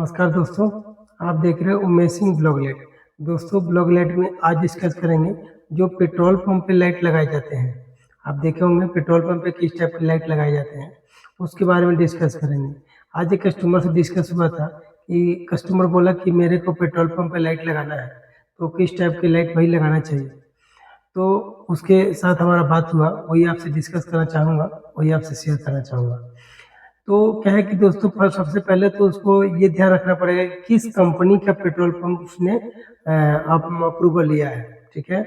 नमस्कार दोस्तों, आप देख रहे हो उमेश सिंह ब्लॉगलेट। दोस्तों ब्लॉगलेट में आज डिस्कस करेंगे जो पेट्रोल पंप पे लाइट लगाए जाते हैं। आप देखे होंगे पेट्रोल पंप पे किस टाइप के लाइट लगाए जाते हैं, उसके बारे में डिस्कस करेंगे। आज एक कस्टमर से डिस्कस हुआ था कि कस्टमर बोला कि मेरे को पेट्रोल पंप पे लाइट लगाना है, तो किस टाइप की लाइट वही लगाना चाहिए। तो उसके साथ हमारा बात हुआ, वही आपसे डिस्कस करना चाहूँगा, वही आपसे शेयर करना चाहूँगा। तो क्या है कि दोस्तों सबसे पहले तो उसको ये ध्यान रखना पड़ेगा कि किस कंपनी का पेट्रोल पंप उसने अप्रूवल लिया है। ठीक है,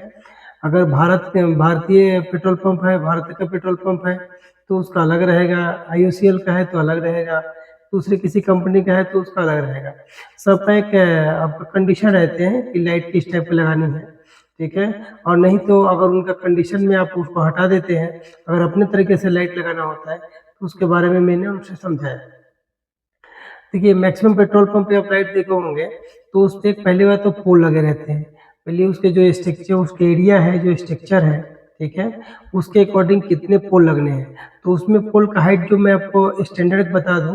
अगर भारतीय पेट्रोल पंप है, भारत का पेट्रोल पंप है तो उसका अलग रहेगा, IOCL का है तो अलग रहेगा, दूसरे किसी कंपनी का है तो उसका अलग रहेगा। सबका एक आपका कंडीशन रहते हैं कि लाइट किस टाइप की लगानी है। ठीक है, और नहीं तो अगर उनका कंडीशन में आप उसको हटा देते हैं, अगर अपने तरीके से लाइट लगाना होता है तो उसके बारे में मैंने उनसे समझाया। देखिए मैक्सिमम पेट्रोल पंप पे आप लाइट देखे होंगे तो उस पे पहली बार तो पोल लगे रहते हैं। पहले उसके जो स्ट्रक्चर, उसके एरिया है, जो स्ट्रक्चर है, ठीक है, उसके अकॉर्डिंग कितने पोल लगने हैं। तो उसमें पोल का हाइट जो मैं आपको स्टैंडर्ड बता दूं,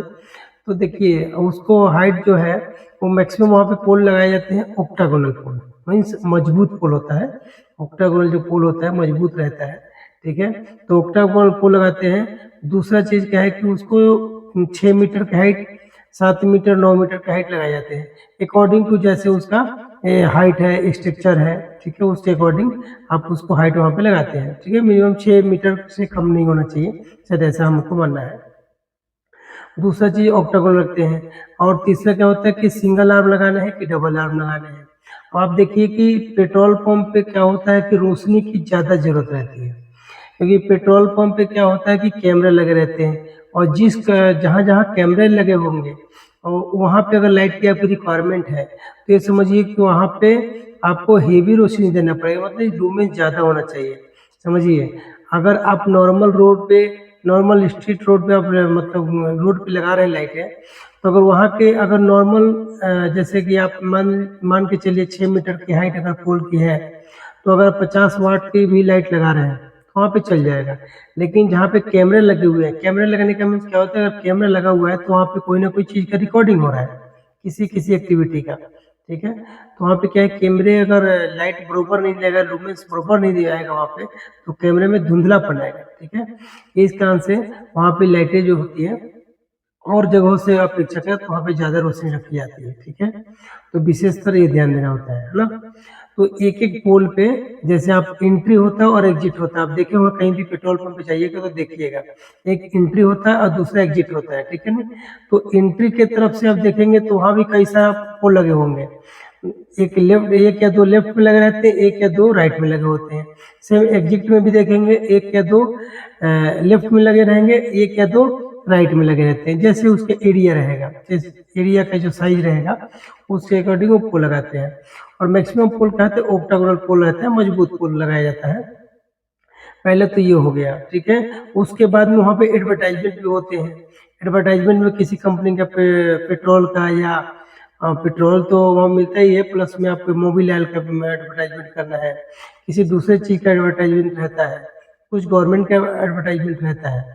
तो देखिए उसको हाइट जो है वो मैक्सिमम वहाँ पे पोल लगाए जाते हैं ऑक्टागोनल पोल, मीन्स मजबूत पोल होता है। ऑक्टागोनल जो पोल होता है मजबूत रहता है। ठीक है, तो ऑक्टागोनल पोल लगाते हैं। दूसरा चीज़ क्या है कि उसको 6 मीटर की हाइट, 7 मीटर, 9 मीटर की हाइट लगाए जाते हैं अकॉर्डिंग टू जैसे उसका हाइट है, स्ट्रक्चर है। ठीक है, उसके अकॉर्डिंग आप उसको हाइट वहाँ पे लगाते हैं। ठीक है, मिनिमम 6 मीटर से कम नहीं होना चाहिए, शायद ऐसा हमको मानना है। दूसरा चीज़ ऑक्टागोनल रखते हैं। और तीसरा क्या होता है कि सिंगल आर्म लगाना है कि डबल आर्म लगाना है। और आप देखिए कि पेट्रोल पंप पे क्या होता है कि रोशनी की ज़्यादा ज़रूरत रहती है, क्योंकि पेट्रोल पंप पे क्या होता है कि कैमरे लगे रहते हैं, और जहाँ जहाँ कैमरे लगे होंगे और वहाँ पे अगर लाइट की आपकी रिक्वायरमेंट है तो ये समझिए कि वहाँ पे आपको हेवी रोशनी देना पड़ेगा, मतलब लूमेन ज़्यादा होना चाहिए। समझिए, अगर आप नॉर्मल रोड पे, नॉर्मल स्ट्रीट रोड पे आप मतलब रोड पे लगा रहे हैं लाइटें, तो अगर वहाँ के अगर नॉर्मल जैसे कि आप मान के चलिए 6 मीटर की हाइट अगर पोल की है, तो अगर 50 वाट की भी लाइट लगा रहे हैं तो वहाँ पे चल जाएगा। लेकिन जहाँ पे कैमरे लगे हुए हैं, कैमरे लगने का मीन्स क्या होता है, अगर कैमरा लगा हुआ है तो वहाँ पे कोई ना कोई चीज़ का रिकॉर्डिंग हो रहा है, किसी एक्टिविटी का। ठीक है, तो वहाँ पे क्या है, कैमरे अगर लाइट बरोबर नहीं देगा, लुमेंस बरोबर नहीं दिया जाएगा वहाँ पे, तो कैमरे में धुंधलापन आएगा। ठीक है, इस कारण से वहाँ पे लाइटें जो होती है और जगहों से अपेक्षाकृत वहाँ पे ज़्यादा रोशनी रखी जाती है। ठीक है, तो विशेषकर ये ध्यान देना होता है ना। तो एक एक पोल पे जैसे आप एंट्री होता है और एग्जिट होता है, आप देखे होंगे कहीं भी पेट्रोल पंप पे जाइएगा तो देखिएगा एक एंट्री होता है और दूसरा एग्जिट होता है। ठीक है ना, तो एंट्री के तरफ से आप देखेंगे तो वहाँ भी कई सारे पोल लगे होंगे, एक या दो लेफ्ट में लगे रहते हैं, एक या दो राइट में लगे होते हैं। सेम एग्जिट में भी देखेंगे एक या दो लेफ्ट में लगे रहेंगे, एक या दो राइट में लगे रहते हैं, जैसे उसके एरिया रहेगा, एरिया का जो साइज रहेगा उसके अकॉर्डिंग वो पोल लगाते हैं। और मैक्सिमम पोल कहते हैं ऑक्टागोनल पोल रहता है, मजबूत पोल लगाया जाता है। पहले तो ये हो गया। ठीक है, उसके बाद में वहाँ पे एडवर्टाइजमेंट भी होते हैं। एडवर्टाइजमेंट में किसी कंपनी का पेट्रोल का या पेट्रोल तो वहाँ मिलता ही है, प्लस में आपको मोबिल ऑयल का एडवर्टाइजमेंट करना है, किसी दूसरे चीज़ का एडवर्टाइजमेंट रहता है, कुछ गवर्नमेंट का एडवर्टाइजमेंट रहता है,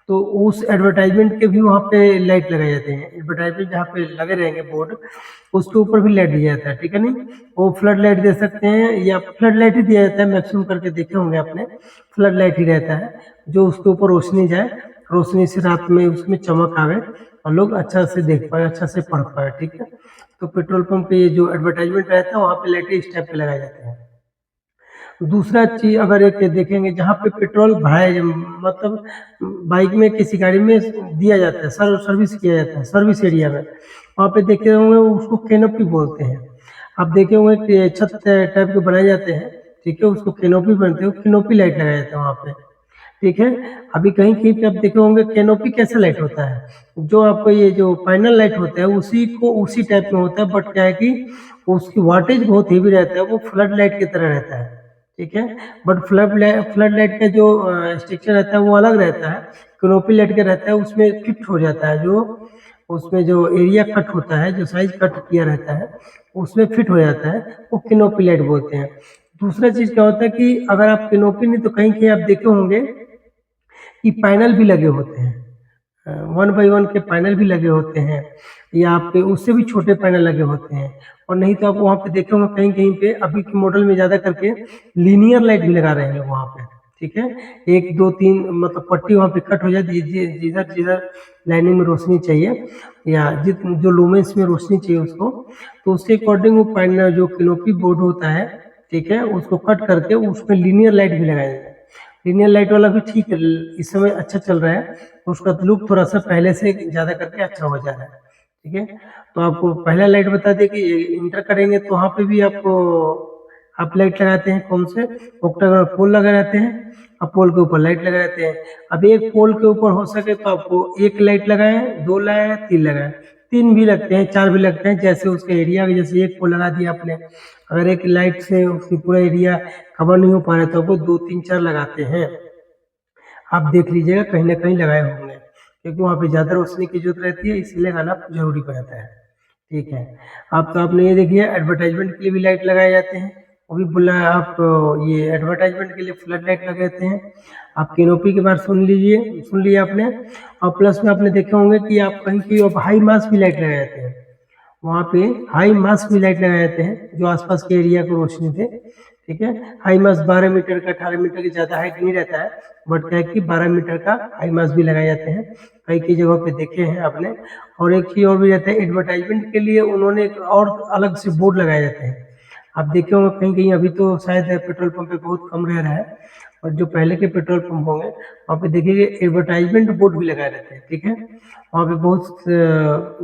तो उस एडवर्टाइजमेंट के भी वहाँ पे लाइट लगाए जाते हैं। एडवर्टाइजमेंट जहाँ पे लगे रहेंगे बोर्ड, उसके ऊपर भी लाइट दिया जाता है। ठीक है, नहीं वो फ्लड लाइट दे सकते हैं या फ्लड लाइट ही दिया जाता है, मैक्सिमम करके देखे होंगे आपने, फ्लड लाइट ही रहता है जो उसके ऊपर रोशनी जाए, रोशनी से रात में उसमें चमक आवे और लोग अच्छा से देख पाए, अच्छा से पढ़ पाए। ठीक है, तो पेट्रोल पंप पे ये जो एडवर्टाइजमेंट रहता है वहाँ पे लाइटें इस टाइप पे लगाए जाते हैं। दूसरा चीज अगर एक देखेंगे जहाँ पे पेट्रोल भराया, मतलब बाइक में किसी गाड़ी में दिया जाता है, सर्विस किया जाता है, सर्विस एरिया में, वहाँ पे देखे होंगे उसको कैनोपी बोलते हैं। आप देखे होंगे कि छत टाइप के बनाए जाते हैं। ठीक है, उसको कैनोपी बनते हैं, कैनोपी लाइट लगाया जाता है वहाँ पे। ठीक है, अभी कहीं कहीं पे आप देखे होंगे कैनोपी कैसा लाइट होता है, जो आपको ये जो पैनल लाइट होता है उसी को उसी टाइप में होता है, बट क्या है कि उसकी वाटेज बहुत हेवी रहता है, वो फ्लड लाइट की तरह रहता है। ठीक है, बट फ्लड लाइट का जो स्ट्रक्चर रहता है वो अलग रहता है, कैनोपी लाइट का रहता है, उसमें फिट हो जाता है, जो उसमें जो एरिया कट होता है, जो साइज कट किया रहता है उसमें फिट हो जाता है, वो कैनोपी लाइट बोलते हैं। दूसरा चीज क्या होता है कि अगर आप कैनोपी नहीं तो कहीं कहीं आप देखे होंगे कि पैनल भी लगे होते हैं, 1 बाई 1 के पैनल भी लगे होते हैं, या आपके उससे भी छोटे पैनल लगे होते हैं। और नहीं तो आप वहाँ पे देखे होंगे कहीं कहीं पे अभी के मॉडल में ज़्यादा करके लीनियर लाइट भी लगा रहे हैं लोग वहाँ पे, ठीक है। 1 2 3 मतलब पट्टी वहाँ पे कट हो जाती है, जिधर जिधर लाइनिंग में रोशनी चाहिए या जो लूमेंस में रोशनी चाहिए उसको, तो उसके अकॉर्डिंग वो पैनल जो कैनोपी बोर्ड होता है, ठीक है, उसको कट करके उसमें लीनियर लाइट भी लगाया जाता है। लीनियर लाइट वाला भी ठीक है, इस समय अच्छा चल रहा है, उसका लुक थोड़ा सा पहले से ज़्यादा करके अच्छा हो जा रहा है, ठीक है। तो आपको पहला लाइट बता दें कि इंटर करेंगे तो वहाँ पे भी आपको आप लाइट लगाते हैं, कौन से ऑक्टागोनल पोल लगा रहते हैं, अब पोल के ऊपर लाइट लगा रहते हैं। अब एक पोल के ऊपर हो सके तो आपको एक लाइट लगाएं, 2 लगाएं, 3 लगाएं, 3 भी लगते हैं, 4 भी लगते हैं, जैसे उसका एरिया, जैसे एक पोल लगा दिया आपने, अगर एक लाइट से उसकी पूरा एरिया कवर नहीं हो पा रहा है तो आपको 2 3 4 लगाते हैं। आप देख लीजिएगा कहीं ना कहीं लगाए होंगे, क्योंकि वहाँ पे ज़्यादा रोशनी की जरूरत रहती है, इसीलिए लगाना जरूरी पड़ता है, ठीक है। आप तो आपने ये देखिए एडवर्टाइजमेंट के लिए भी लाइट लगाए जाते हैं, वो भी बोला आप ये एडवर्टाइजमेंट के लिए फ्लड लाइट लगाते हैं। आप कैनोपी के बारे सुन लिए आपने। और प्लस में आपने देखे होंगे कि आप कहीं की हाई मास भी लाइट लगाए जाते हैं, वहाँ पे हाई मास्क भी लाइट लगाए जाते हैं जो आसपास के एरिया को रोशनी दे, ठीक है। हाई मास्क 12 मीटर का, 18 मीटर की ज़्यादा हाइट नहीं रहता है, बट क्या है कि 12 मीटर का हाई मास्क भी लगाए जाते हैं, कई कई जगहों पे देखे हैं आपने। और एक चीज़ और भी रहता है, एडवर्टाइजमेंट के लिए उन्होंने एक और अलग से बोर्ड लगाए जाते हैं। आप देखे होंगे कहीं कहीं, अभी तो शायद पेट्रोल पंप पे बहुत कम रह रहा है, और जो पहले के पेट्रोल पंप होंगे वहाँ पे देखिए एडवर्टाइजमेंट बोर्ड भी लगाए रहते हैं, ठीक है। वहाँ पे बहुत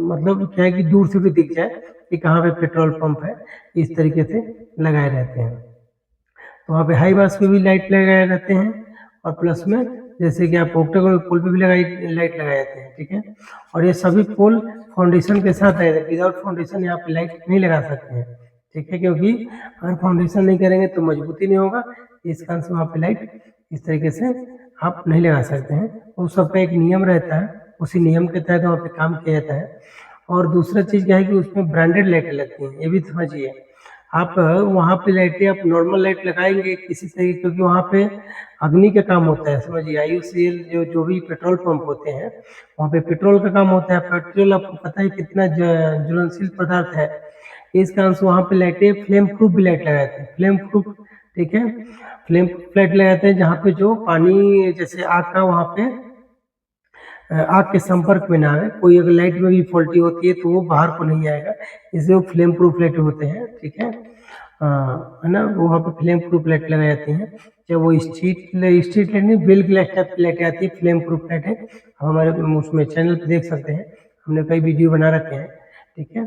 मतलब क्या है कि दूर से भी दिख जाए कि कहाँ पे पेट्रोल पंप है, इस तरीके से लगाए रहते हैं। तो वहाँ पे हाई मास पे भी लाइट लगाए रहते हैं, और प्लस में जैसे कि आप ऑक्टागोनल पोल पे भी लाइट लगाए जाते हैं, ठीक है। और ये सभी पोल फाउंडेशन के साथ आए थे, विदाउट फाउंडेशन यहाँ पे लाइट नहीं लगा सकते हैं, ठीक है, क्योंकि अगर फाउंडेशन नहीं करेंगे तो मजबूती नहीं होगा, इस कारण से वहाँ पे लाइट इस तरीके से आप नहीं लगा सकते हैं। उस सबका एक नियम रहता है, उसी नियम के तहत वहाँ पे काम किया जाता है। और दूसरा चीज़ क्या है कि उसमें ब्रांडेड लाइटें लगती हैं, ये भी समझिए। आप वहाँ पे लाइटें आप नॉर्मल लाइट लगाएंगे किसी तरीके, क्योंकि वहाँ पे अग्नि का काम होता है, समझिए। IOCL जो भी पेट्रोल पंप होते हैं वहाँ पे पेट्रोल का काम होता है। पेट्रोल आपको पता है कितना ज्वलनशील पदार्थ है, इस कारण से वहाँ पे लाइटें फ्लेम प्रूफ भी लाइट लगाते हैं, फ्लेम प्रूफ, ठीक है। फ्लेम प्रूफ लाइट लगाते हैं जहाँ पे जो पानी जैसे आग का वहाँ पे आग के संपर्क में ना आए, कोई अगर लाइट में भी फॉल्टी होती है तो वो बाहर को नहीं आएगा, इसलिए वो फ्लेम प्रूफ लाइट होते हैं, ठीक है। है ना, वहाँ पे फ्लेम प्रूफ लाइट लगाई जाती हैं, चाहे वो स्ट्रीट लाइट नहीं, बेल ग्लास टाइप की लाइटें आती है, फ्लेम प्रूफ लाइट है। हमारे उसमें चैनल पे देख सकते हैं, हमने कई वीडियो बना रखे हैं, ठीक है।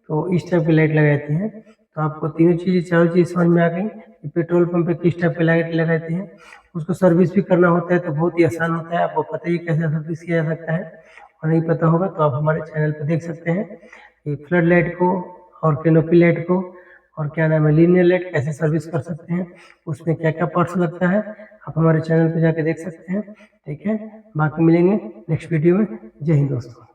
तो इस टाइप की लाइट लगाई जाती हैं। तो आपको तीनों चीज़ें, चारों चीज़ समझ में आ गई कि पेट्रोल पंप पे किस टाइप की लाइट लगाती हैं। उसको सर्विस भी करना होता है तो बहुत ही आसान होता है, आपको पता ही कैसे सर्विस किया जा सकता है। और नहीं पता होगा तो आप हमारे चैनल पर देख सकते हैं कि फ्लड लाइट को और कैनोपी लाइट को और क्या नाम है लीनियर लाइट कैसे सर्विस कर सकते हैं, उसमें क्या क्या पार्ट्स लगता है, आप हमारे चैनल पर जाके देख सकते हैं, ठीक है। बाकी मिलेंगे नेक्स्ट वीडियो में। जय हिंद दोस्तों।